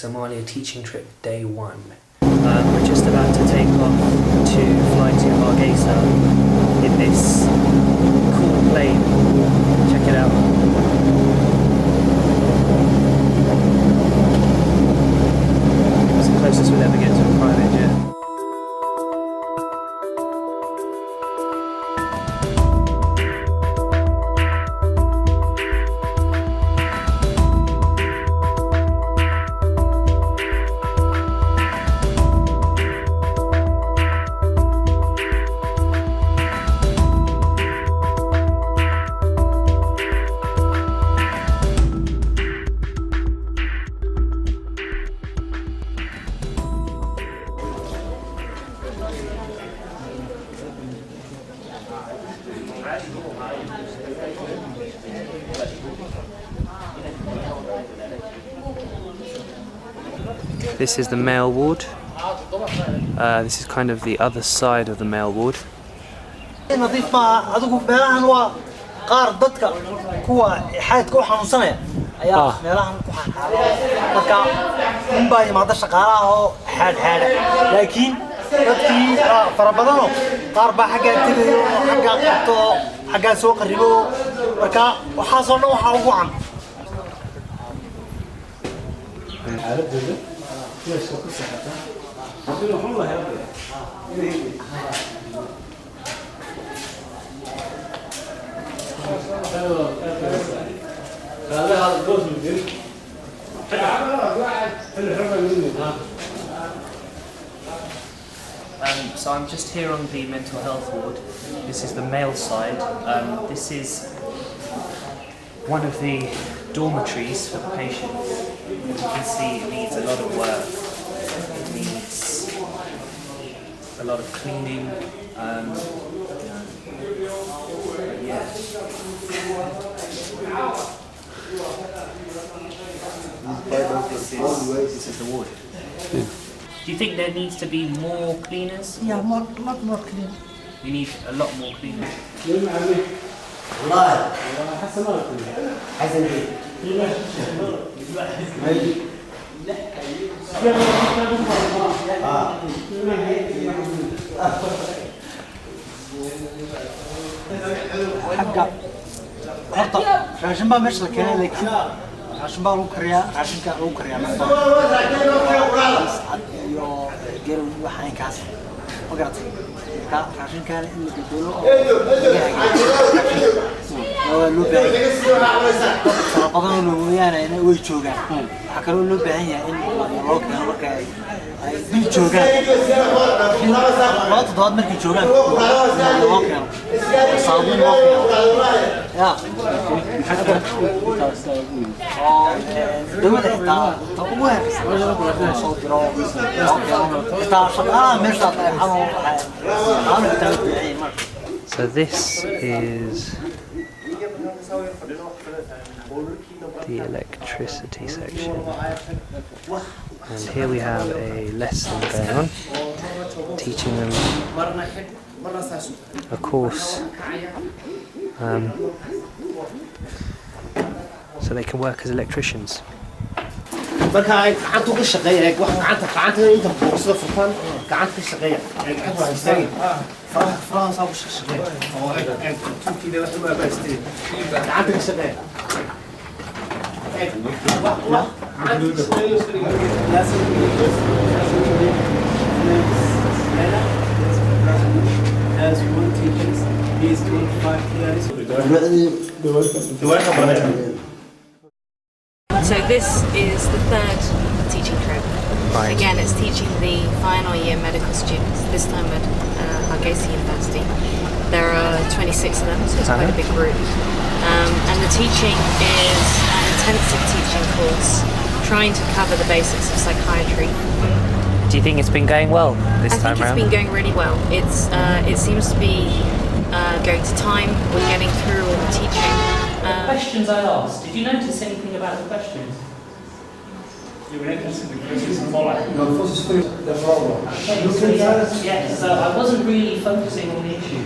Somalia teaching trip day 1. We're just about to take off to fly to Hargeisa in this cool plane. Check it out. It's the closest we'll ever get to a private jet. This is the male ward. This is kind of the other side of the male ward. So I'm just here on the mental health ward. This is the male side. This is one of the dormitories for the patients. As you can see, it needs a lot of work. It needs a lot of cleaning. This is the ward. Do you think there needs to be more cleaners? Yeah, a lot more clean. You need a lot more cleaners. راشن بقى مش لكن لكن راشن بقى لوكريا راشن كان لوكريا مثلا يو جيرو وحين كاس وقعت راشن كان اللي بيقولوا هو لوبي فقدنا لويانا إنه ويجوجا حكروا لوبي هي إن لوكريا لوكريا بيجوجا ما تضاد مركي جوجا لوكريا صابون لوكريا يا So this is the electricity section, and here we have a lesson going on, teaching them a course so they can work as electricians. So this is the third teaching trip. Right. Again, it's teaching the final year medical students, this time at Hargeisa University. There are 26 of them, so it's quite a big group. And the teaching is an intensive teaching course, trying to cover the basics of psychiatry. Do you think it's been going well this time around? I think it's been going really well. It seems to be going to time. We're getting through all the teaching. The questions I asked, did you notice anything about the questions? You were interested in the questions and follow. Yes, so I wasn't really focusing on the issue.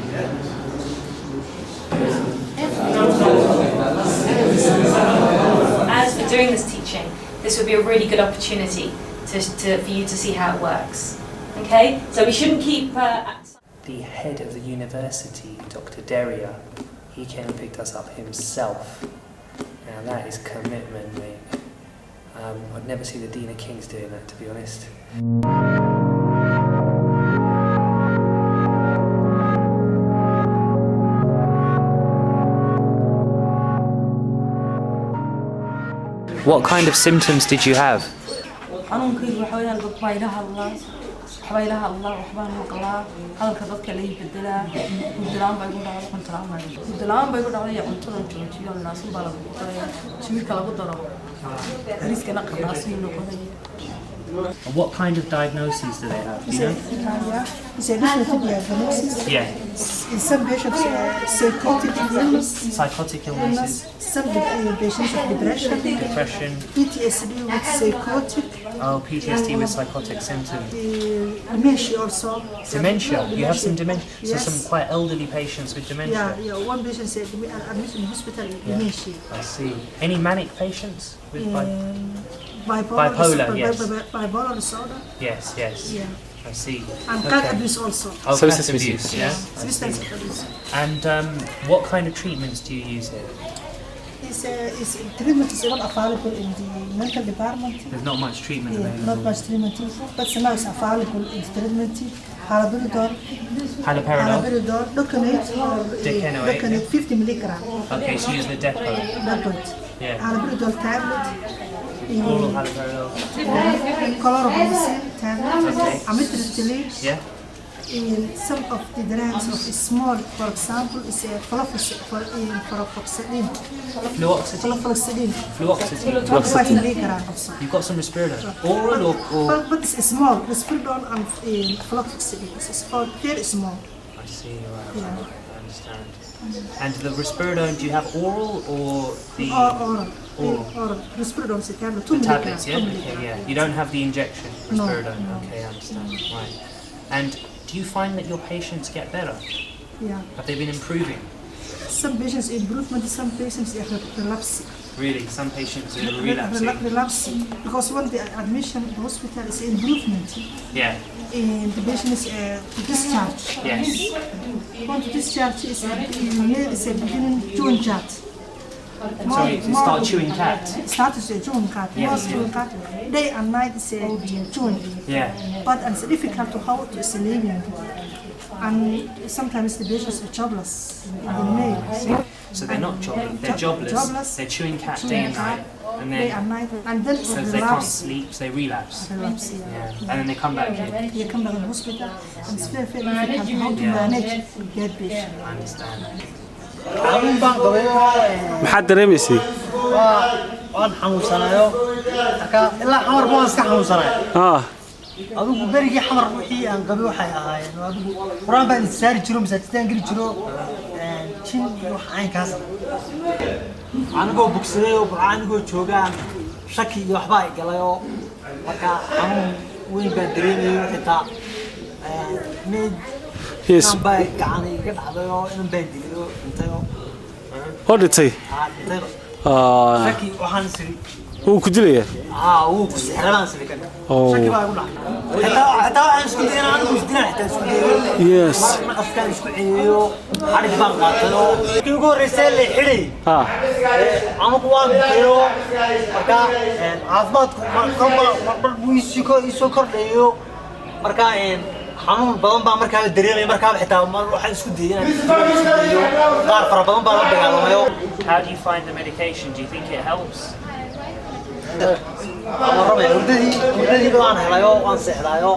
As for doing this teaching, this would be a really good opportunity for you to see how it works. Okay, so we shouldn't keep. The head of the university, Dr. Deria, he came and picked us up himself. Now that is commitment, mate. I'd never see the Dean of Kings doing that, to be honest. What kind of symptoms did you have? And what kind of diagnoses do they have? Do you know? It's a different diagnosis. Yeah. In some patients, psychotic illness. Psychotic illnesses. Some patients of depression. Depression. PTSD with psychotic. Oh, PTSD with psychotic symptoms. Dementia also. Dementia. You have some dementia. Yes. So some quite elderly patients with dementia. Yeah. One patient said admitted in hospital dementia. I see. Any manic patients with Bipolar, yes. Bipolar disorder. Yes. Yeah. I see. And cat abuse also. Oh, Substance cat abuse. abuse. Yeah. Substance abuse. And what kind of treatments do you use here? Treatment is not available in the mental department. There's not much treatment available. Not much treatment, but now it's available in treatment. Haloperidol, Doconate, 50 milligram. Okay, so use the depot. Yeah. Haloperidol tablet. Oral haloperidol. Chloromazine tablet. Okay. Amitriptyline. Yeah. Some of the drugs of small, for example, is fluoxetine. Fluoxetine. 25 milligram also. You've got some risperidone. Oral or? But it's small. Risperidone and fluoxetine. It's very small. I see. Right. Yeah. I understand. And the risperidone, do you have oral or the? Oral. Oral. Risperidone is a tablet. The tablets, yeah. Okay, yeah. You don't have the injection risperidone. No. Okay, I understand. Right. And do you find that your patients get better? Yeah. Have they been improving? Some patients improvement, some patients relapse. Really, some patients are relapsing. Relapse because when the admission to the hospital is improvement. Yeah. And the patient is discharge. Yes. When the discharge is beginning chewing cat. Sorry, to start chewing cat. Start to chewing cat. Yes. Chewing cat. Day and night is chewing. Yeah. But it's difficult to how to sleep. And sometimes the patients are jobless in the night. So they're not jobless. They're jobless. They're chewing cat day and night. And Day and night. And then so they can't sleep, so they relapse. Yeah. And then they come back here. They come back to the hospital, and it's very difficult how to manage that patient. I understand. maxaad dareemaysay waan xanuunsanayo ilaa xamar baan iska xanuunsanayo adigu berigii xamar wixii aan qabay waxay ahaayeen adigu quraan baan saari jiro masaajidaan geli jiro jin iyo wax caynkaas anigoo bogsaday oo anigoo joogaan shaki iyo waxba ay galay oo marka xanuun weyn baan dareemayo xitaa mid baa gacan iga dhacday oo inan baan dilay oo dhintay oo dhintay shaki waxaan siri wuu ku dilaya wuu ku sixiraan siri kan shaki baa igu dhacday xitaa waxaan isku dayay inaan anigu isdilaan xitaa isku dayay yes naqaskaan isku ceeyo xarig baan qaatay oo kii ugu horreysay la xidhay anigu waan bixiro marka caafimaadku mar buu isoo kordhayo marka xanuun badan baa markaa dareemay markaa xitaa waxaan isku dayay inaan qaar fara badan baa la dagaalamayo. How do you find the medication? Do you think it helps? Hurdadii waan helayo waan seexdayo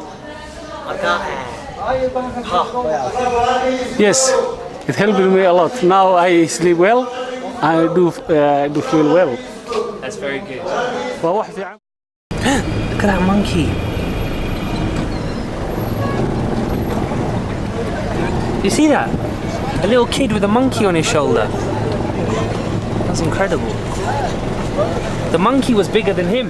marka yes it helped me a lot now I sleep well I do feel well. That's very good. waa wax fiican. Look at that monkey. You see that? A little kid with a monkey on his shoulder. That's incredible. The monkey was bigger than him.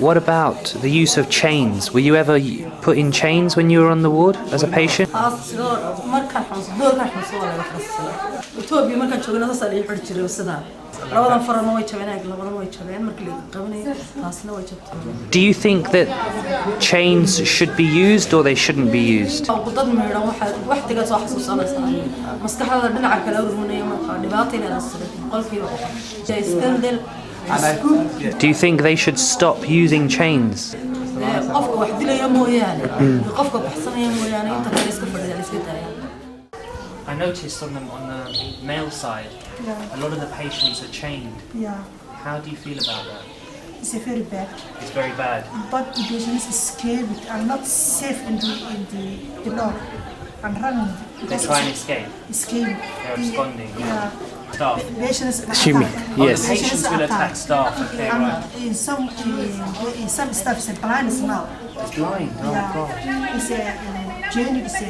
What about the use of chains? Were you ever put in chains when you were on the ward as a patient? Do you think that chains should be used or they shouldn't be used? Do you think they should stop using chains? I noticed on the male side, a lot of the patients are chained. Yeah, How do you feel about that? it's very bad. It's very bad. But the patients is scared and not safe in the law and running. They try and escape. Escape. They're absconding. Yeah. Staff. Patients Assuming, attack. yes. The patients will attack staff. Okay, right. And in some stuff is blind now. It's blind. Oh God. Yeah. It's a journey. It's a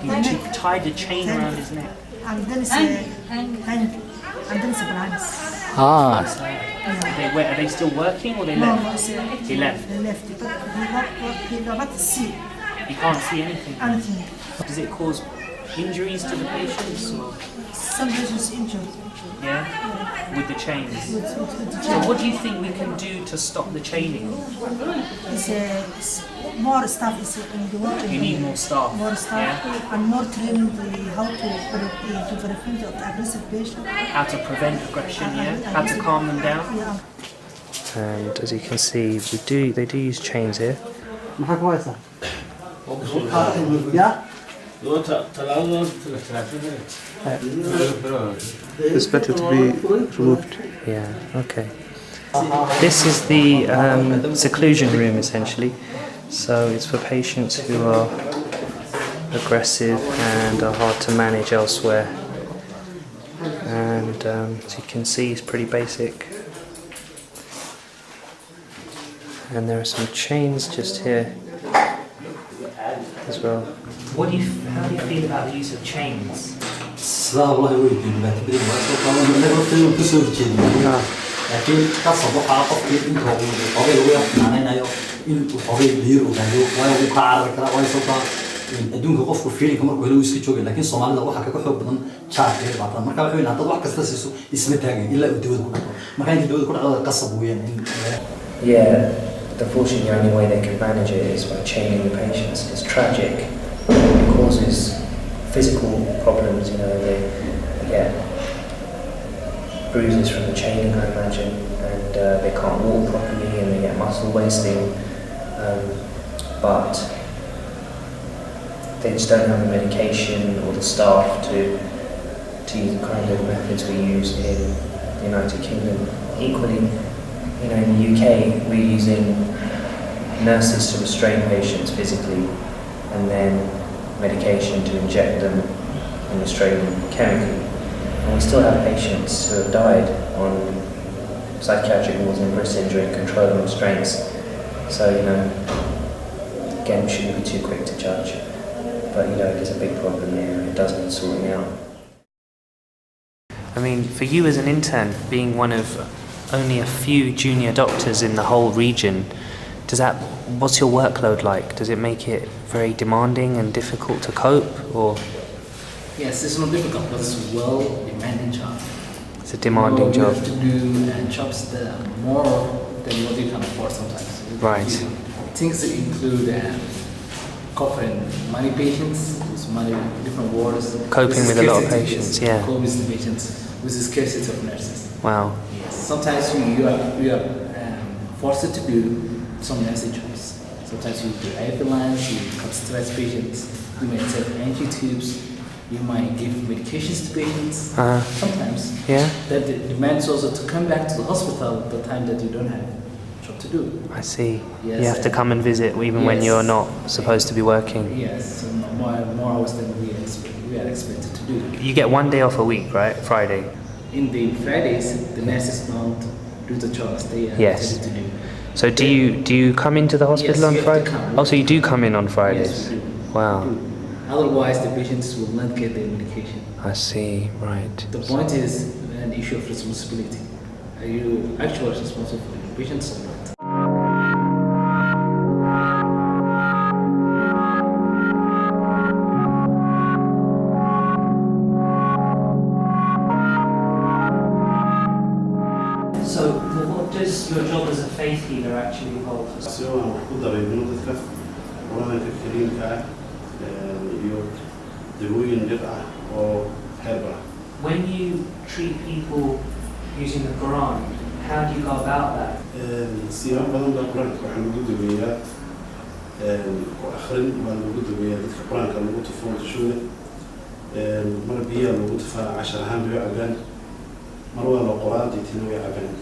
He tied a chain around his neck. and then it's a hang and then it's a blind. Ah, Are they still working or they No, left? it's a, He left. They left. But he not see He can't see anything. anything. Does it cause injuries to the patients? Or? Some patients injured. Yeah? With the chains. With the So what do you think we can do to stop the chaining? It's more staff is in the work. You need more staff. More staff Yeah? and more training how to prevent the aggressive patient. How to prevent aggression, yeah? How to calm them down? Yeah. And as you can see, they do use chains here. Yeah. it's better to be removed. Yeah, okay. This is the seclusion room essentially. So it's for patients who are aggressive and are hard to manage elsewhere. And as you can see, it's pretty basic. And there are some chains just here as well. How do you feel about the use of chains? adduunka qofku feeling markuu helo iska joogay laakiin Soomaalida waxa ka xoog badan charge badan marka wuxuu ilaa dad wax kasta siiso isma taagay ilaa uu dawada ku dhaco marka inta dawada ku dhacdo qasab weeyaan Yeah, unfortunately the only way they can manage it is by chaining the patients. It's tragic. It causes physical problems, you know, they get bruises from the chaining, I imagine, and they can't walk properly and they get muscle wasting. But they just don't have the medication or the staff to use the kind of methods we use in the United Kingdom. Equally, you know, in the UK, we're using nurses to restrain patients physically and then medication to inject them and restrain them chemically. And we still have patients who have died on psychiatric wards in Bristol during control and restraints. So, you know, again, we shouldn't be too quick to judge. But, you know, there's a big problem here and it does need sorting out. I mean, for you as an intern, being one of only a few junior doctors in the whole region, what's your workload like? Does it make it very demanding and difficult to cope, or? Yes, it's not difficult, but it's a well-demanding job. It's a demanding job. You have to do jobs that are more than what you can afford sometimes. Right. Things that include covering many patients, with many different wards. Coping with a lot of patients, yeah. Coping with the patients, with the scarcity of nurses. Wow. Yes. Sometimes you are forced to do some nursing jobs. Sometimes you do IV lines, you cut stress patients, you may take NG tubes, you might give medications to patients. Sometimes. Yeah. That demands also to come back to the hospital at the time that you don't have job to do. I see. Yes, you have to come and visit even when you're not supposed to be working. Yes, so more hours than we are expected to do. You get 1 day off a week, right? Friday. In the Fridays, the nurses don't do the jobs they are Yes. to do. So do you come into the hospital Yes, on you have to Friday? come. Oh, so you do come in on Fridays? Yes, we do. Wow. We do. Otherwise, the patients will not get their medication. I see. Right. The point is an issue of responsibility. Are you actually responsible for your patients or not? So, what does your job as a faith healer actually involve? When you treat people using the Quran, how do you go about that? مروى القرآن تنوي عبان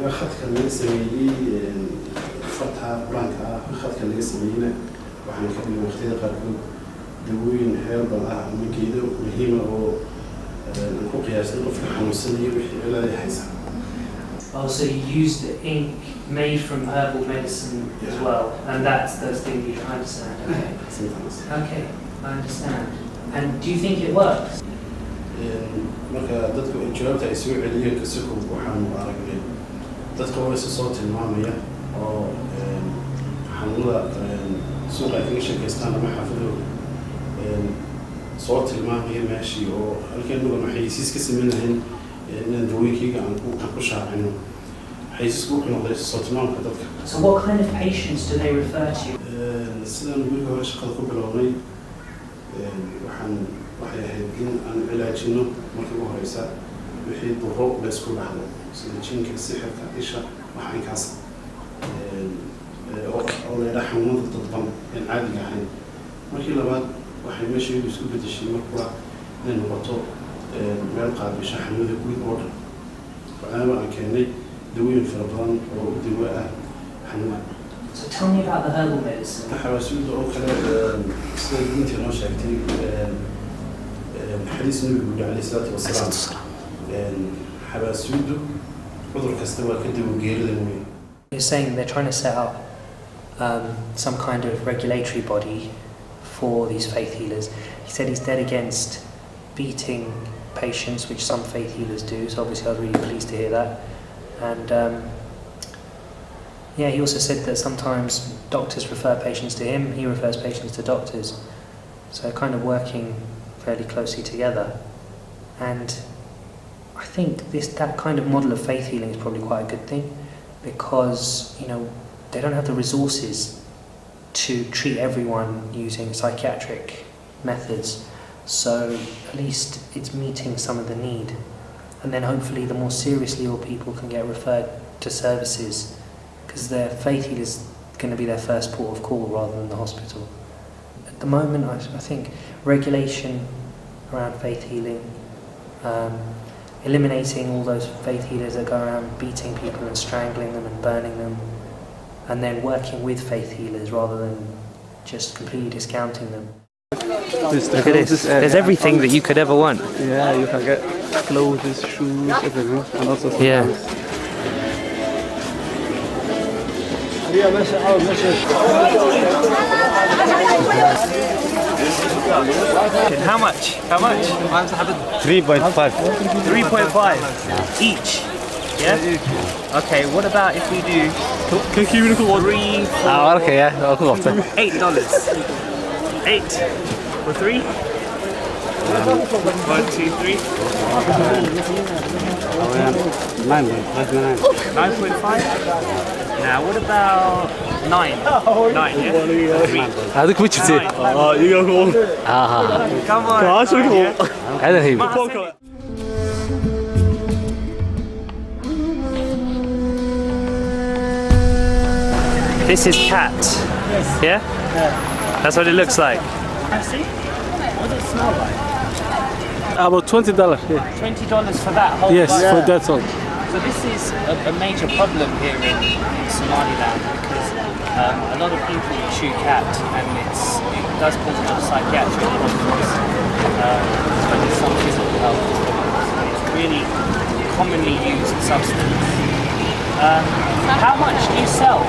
وخد كان نسميه فتحة برانكا خد كان نسمينا وحنا كنا مختار قرب دوين حيل بلا من كيده مهمة أو نقول قياس نقف حمصني وحي على حساب. Oh, so you use the ink made from herbal medicine as well, and that's those things you understand. Okay. Okay, I understand. And do you think it works? marka dadku jawaabta ay soo celiyeen kasoo waxaan u aragnay dadka way soo tilmaamaya oo xanuunada suuqa kaga sheekaystaan ama xaafado soo tilmaamaya meeshii oo halkeen uga maxaysiis ka sameeyeen inaan dawooyinkayga aan ku shaacino xaysiisku wuxuu noqday soo tilmaamka dadka. So what kind of patients do they refer to? sidaan wiilka hore shaqada ku bilownay waxaan waxay ahayd in aan cilaajino markii ugu horeysa wixii duro la isku dhacdo sida jinka sixirka isha waxa inkaas oo leedahay xanuunada dadban in caadiga ahayn markii labaad waxay meeshii isku bedeshay markuu inay noqoto meel qaabisha xanuunada guud oo dhan waxaana aan keenay dawooyin fara badan oo dawo ah xanuunada. So tell me about the herbal medicine. xawaasuuda oo kale sida diinta noo sheegtay حديث النبي عليه الصلاة والسلام حباسوده عذر كستوى كده وغير ذنبي. You're saying they're trying to set up some kind of regulatory body for these faith healers. He said he's dead against beating patients, which some faith healers do, so obviously I was really pleased to hear that. And yeah, he also said that sometimes doctors refer patients to him, he refers patients to doctors. So kind of working fairly closely together, and I think that kind of model of faith healing is probably quite a good thing, because they don't have the resources to treat everyone using psychiatric methods, so at least it's meeting some of the need, and then hopefully the more seriously ill people can get referred to services, because their faith healer is going to be their first port of call rather than the hospital. At the moment, I think regulation around faith healing, eliminating all those faith healers that go around beating people and strangling them and burning them, and then working with faith healers rather than just completely discounting them. Look at this. There's everything that you could ever want. Yeah, you can get clothes, shoes, everything, and also yeah. How much? How much? 3.5. 3.5 each. Yeah. Okay. What about if we do 3, 4, okay, yeah. $8. 8 for 3. 1, 2, 3. 9.5. Now, what about 9? 9, yeah? 3. هذاك which is it? You go. Come on. هذا هي. This is khat. Yes. Yeah? That's what it looks like. I see. What does it smell like? About $20. Yeah. $20 for that whole Yes, bottle? for that one. So this is a major problem here in Somaliland, because a lot of people chew khat, and it does cause a lot of psychiatric problems, as well as some physical health problems. It's a really commonly used substance. How much do you sell?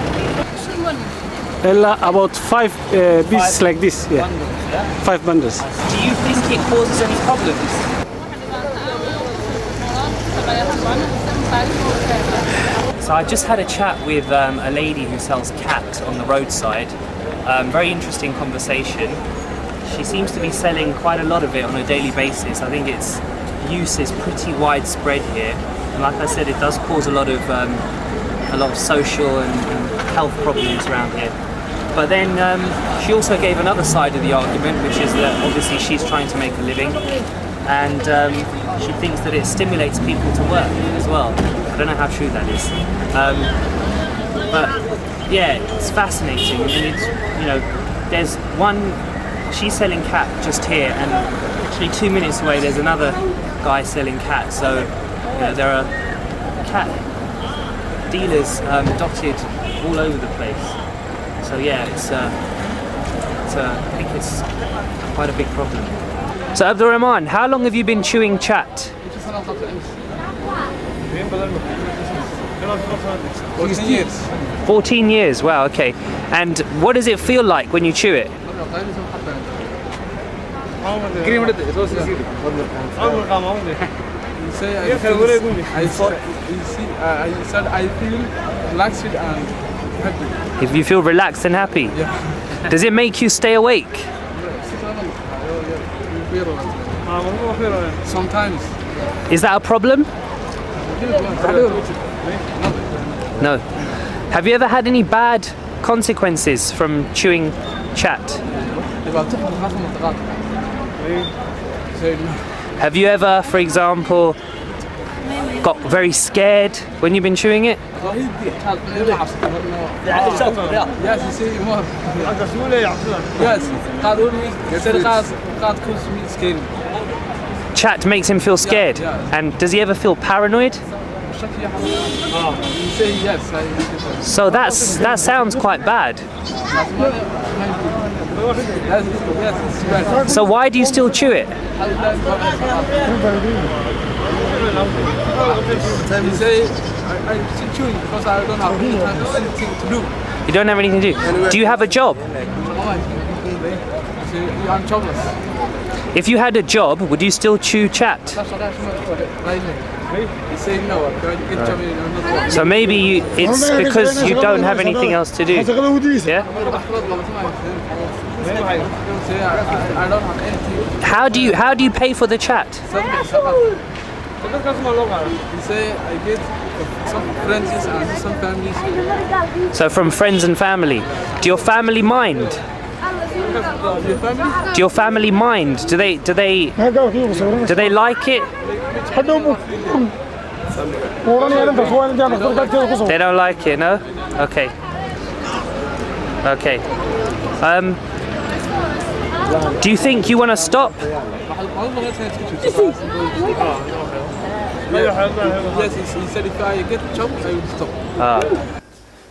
About 5 pieces like this. Yeah. Bundles, yeah? 5 bundles. Do you think it causes any problems? So I just had a chat with a lady who sells khat on the roadside. Very interesting conversation. She seems to be selling quite a lot of it on a daily basis. I think its use is pretty widespread here, and like I said, it does cause a lot of social and health problems around here. But then she also gave another side of the argument, which is that obviously she's trying to make a living, and she thinks that it stimulates people to work as well. I don't know how true that is, but yeah, it's fascinating. And it's, you know, there's one, she's selling khat just here, and actually 2 minutes away there's another guy selling khat. So you know, there are khat dealers dotted all over the place. So yeah, I think it's quite a big problem. So Abdul Rahman, how long have you been chewing khat? 14 years. 14 years, wow, okay. And what does it feel like when you chew it? I feel relaxed and happy. If you feel relaxed and happy? Yeah. Does it make you stay awake? Sometimes. Is that a problem? No. Have you ever had any bad consequences from chewing khat? Have you ever, for example, got very scared when you've been chewing it? Khat makes him feel scared. And does he ever feel paranoid? So that sounds quite bad. So why do you still chew it? Because I don't have anything to do. You don't have anything to do? Do you have a job? I'm jobless. If you had a job, would you still chew khat? So maybe it's because you don't have anything else to do. Yeah? How do you pay for the khat? I get some friends and some families. So from friends and family. Do your family mind? Do your family mind? Do they like it? They don't like it, no? Okay. Okay. Do you think you want to stop? Yes, he said if I get a job, I will stop.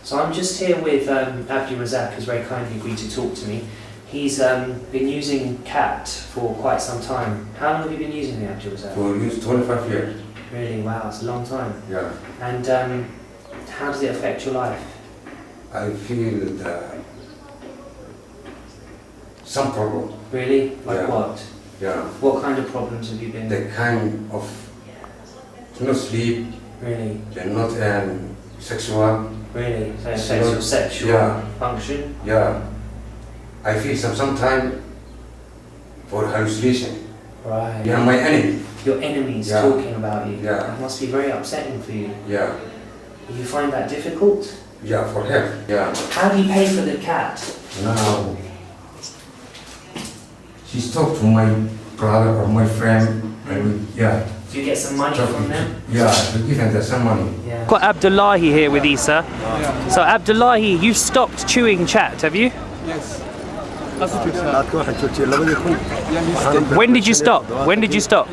So I'm just here with Abdul Razak, who's very kindly agreed to talk to me. He's been using khat for quite some time. How long have you been using it, Abdul Razak? For 25 years. Really? Wow, it's a long time. Yeah. And how does it affect your life? I feel some problem. Really? Like yeah. what? Yeah. What kind of problems have you been? The kind of no sleep. Really? They're not sexual. Really? So it affects your sexual function? Yeah. I feel sometimes for hallucination. Right. You're my enemy. Your enemy's talking about you. Yeah. That must be very upsetting for you. Yeah. You find that difficult? Yeah, for him. Yeah. How do you pay for the khat? Now, she's talked to my brother or my friend, and yeah. Do you get some money from them? Yeah, we give them some money. Yeah. Got Abdullahi here with Isa. Yeah. So Abdullahi, you've stopped chewing khat, have you? Yes. When did you stop? When did you stop?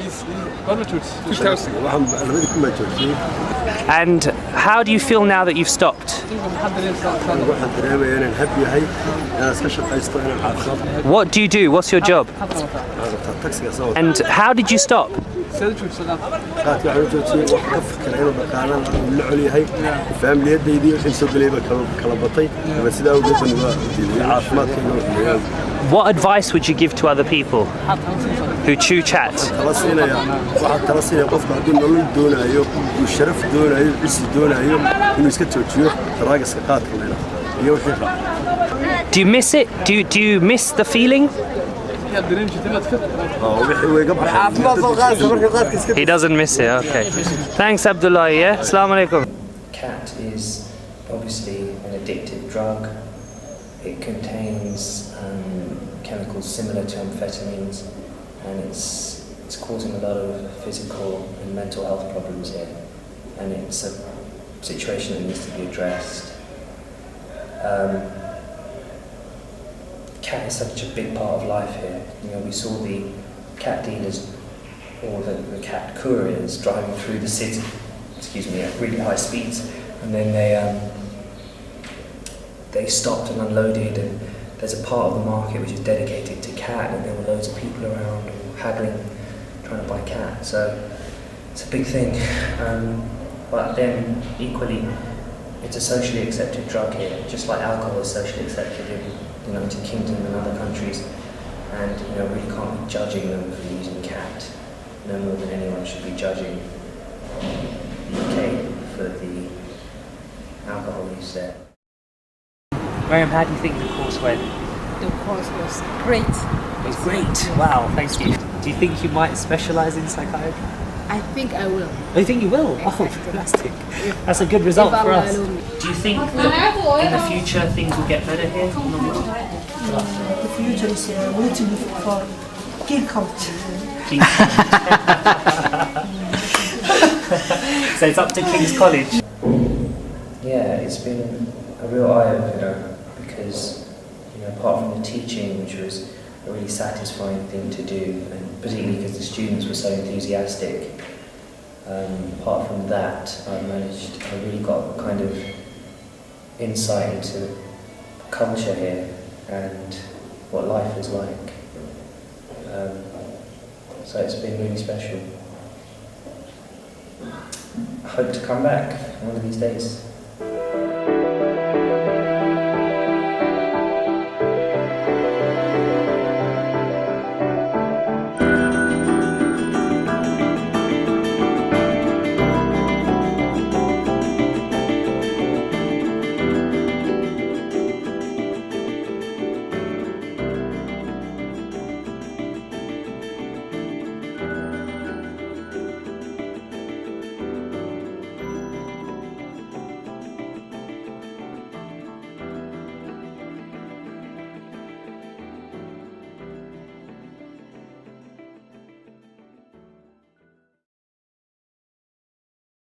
And how do you feel now that you've stopped? What do you do? What's your job? And how did you stop? qaadka waxaan joojiyey wax ka fikira inuu dhaqaalan la celiyahay faamiliyadaydii wixii soo galayba kala batay ama sidaa awgeed baan uga diiday caafimaadkayga. What advice would you give to other people who chew chat? waxaan tala siinaya qofka hadduu nolol doonayo uu sharaf doonayo cisi doonayo inuu iska joojiyo daraagiska qaadka leena iyo wixii raac. Do you miss it? Do you miss the feeling? He doesn't miss it, okay. Thanks, Abdullah, yeah? Assalamu alaikum. Khat is obviously an addictive drug. It contains chemicals similar to amphetamines, and it's causing a lot of physical and mental health problems here. And it's a situation that needs to be addressed. Khat is such a big part of life here. You know, we saw the khat dealers or the khat couriers driving through the city, at really high speeds, and then they stopped and unloaded, and there's a part of the market which is dedicated to khat, and there were loads of people around haggling, trying to buy khat. So it's a big thing, but then equally it's a socially accepted drug here, just like alcohol is socially accepted in the United Kingdom and other countries, and you know, really can't be judging them for using khat no more than anyone should be judging the UK for the alcohol use there. Miriam, how do you think the course went? The course was great. It was great. Wow, thank you. Do you think you might specialise in psychiatry? I think I will. Oh, you think you will? Exactly. Oh, fantastic. That's a good result for us. Do you think that in the future things will get better here? The future is waiting for King Coach. So it's up to King's College. Yeah, it's been a real eye-opener because, you know, apart from the teaching, which was a really satisfying thing to do, and particularly because the students were so enthusiastic, apart from that, I really got a kind of insight into culture here and what life is like. So it's been really special. I hope to come back one of these days.